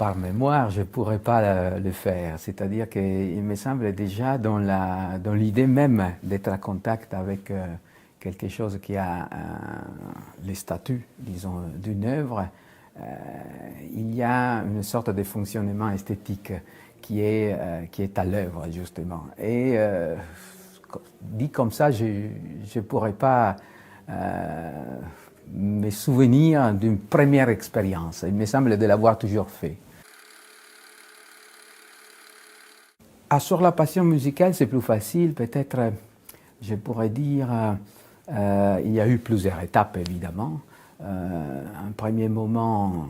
par mémoire, je ne pourrais pas le faire. C'est-à-dire qu'il me semble déjà dans l'idée même d'être en contact avec quelque chose qui a les statuts, disons, d'une œuvre, il y a une sorte de fonctionnement esthétique qui est à l'œuvre, justement. Et dit comme ça, je ne pourrais pas me souvenir d'une première expérience. Il me semble de l'avoir toujours fait. Sur la passion musicale, c'est plus facile. Peut-être, je pourrais dire, il y a eu plusieurs étapes, évidemment. Un premier moment,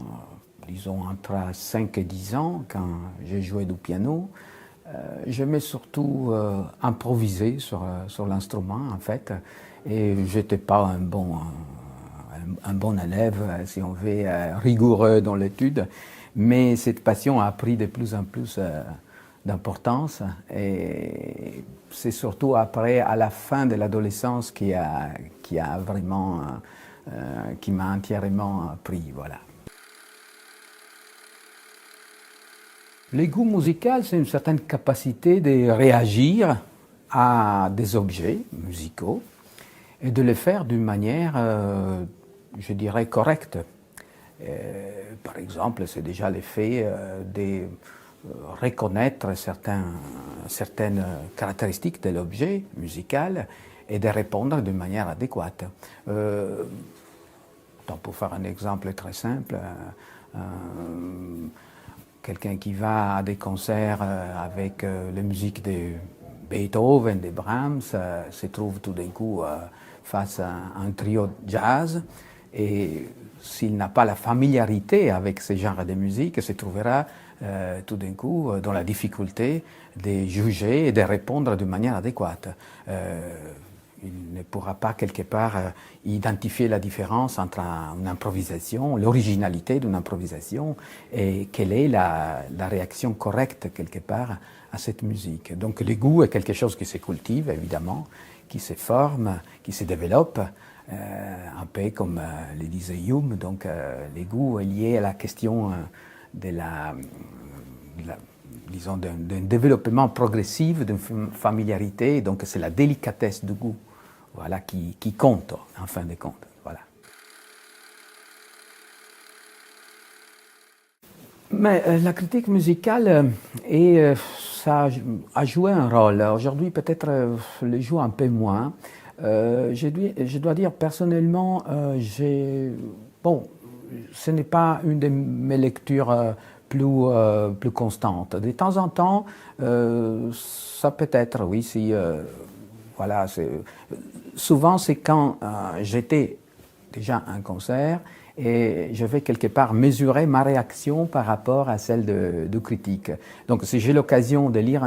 disons, entre 5 et 10 ans, quand j'ai joué du piano, j'aimais surtout improviser sur l'instrument, en fait. Et je n'étais pas un bon élève, si on veut, rigoureux dans l'étude. Mais cette passion a pris de plus en plus d'importance. Et c'est surtout après, à la fin de l'adolescence, qui m'a entièrement pris, voilà. Le goût musical, c'est une certaine capacité de réagir à des objets musicaux et de le faire d'une manière, je dirais, correcte. Par exemple, c'est déjà l'effet de reconnaître certaines caractéristiques de l'objet musical et de répondre d'une manière adéquate. Pour faire un exemple très simple, quelqu'un qui va à des concerts avec la musique de Beethoven, de Brahms, se trouve tout d'un coup face à un trio jazz, et s'il n'a pas la familiarité avec ce genre de musique, se trouvera tout d'un coup dans la difficulté de juger et de répondre de manière adéquate. Il ne pourra pas quelque part identifier la différence entre une improvisation, l'originalité d'une improvisation, et quelle est la réaction correcte quelque part à cette musique. Donc le goût est quelque chose qui se cultive, évidemment, qui se forme, qui se développe, un peu comme le disait Hume. Donc le goût est lié à la question disons, d'un développement progressif, d'une familiarité. Donc c'est la délicatesse du goût, voilà, qui compte en fin de compte. Voilà. Mais la critique musicale ça a joué un rôle. Aujourd'hui, peut-être le joue un peu moins. Je dois dire personnellement, bon, ce n'est pas une de mes lectures plus constantes. De temps en temps, ça peut être, oui, si voilà, souvent c'est quand j'étais déjà à un concert et je vais quelque part mesurer ma réaction par rapport à celle de critique. Donc si j'ai l'occasion de lire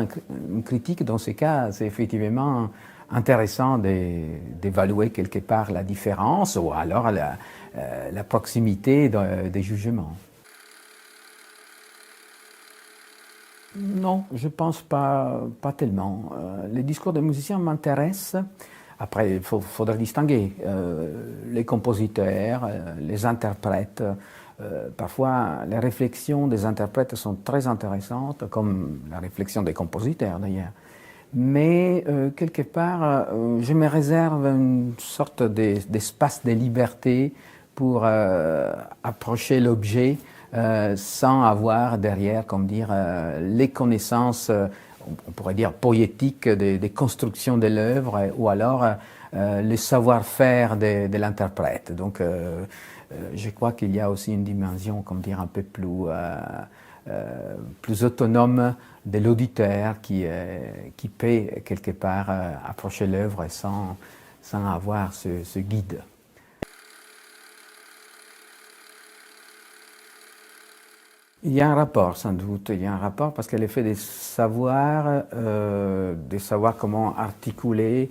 une critique, dans ces cas, c'est effectivement intéressant d'évaluer quelque part la différence ou alors la proximité des jugements. Non, je pense pas tellement. Les discours des musiciens m'intéressent. Après, il faudrait distinguer les compositeurs, les interprètes. Parfois, les réflexions des interprètes sont très intéressantes, comme la réflexion des compositeurs d'ailleurs. Mais quelque part, je me réserve une sorte d'espace de liberté pour approcher l'objet sans avoir derrière, comme dire, les connaissances, on pourrait dire poétiques des constructions de l'œuvre, ou alors le savoir-faire de l'interprète. Donc, je crois qu'il y a aussi une dimension, comme dire, un peu plus autonome de l'auditeur qui peut quelque part approcher l'œuvre sans avoir ce guide. Il y a un rapport, sans doute. Il y a un rapport parce que l'effet de savoir comment articuler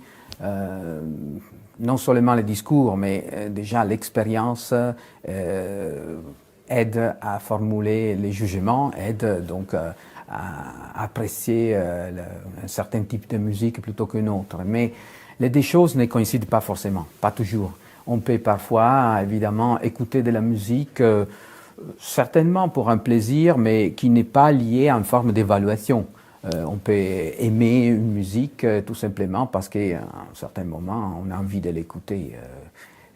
non seulement les discours, mais déjà l'expérience aide à formuler les jugements, aide donc à apprécier un certain type de musique plutôt qu'une autre. Mais les deux choses ne coïncident pas forcément, pas toujours. On peut parfois, évidemment, écouter de la musique Certainement pour un plaisir, mais qui n'est pas lié à une forme d'évaluation. On peut aimer une musique tout simplement parce qu'à un certain moment, on a envie de l'écouter.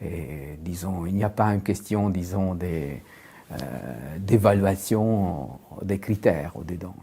Et disons, il n'y a pas une question, disons, d'évaluation des critères au dedans.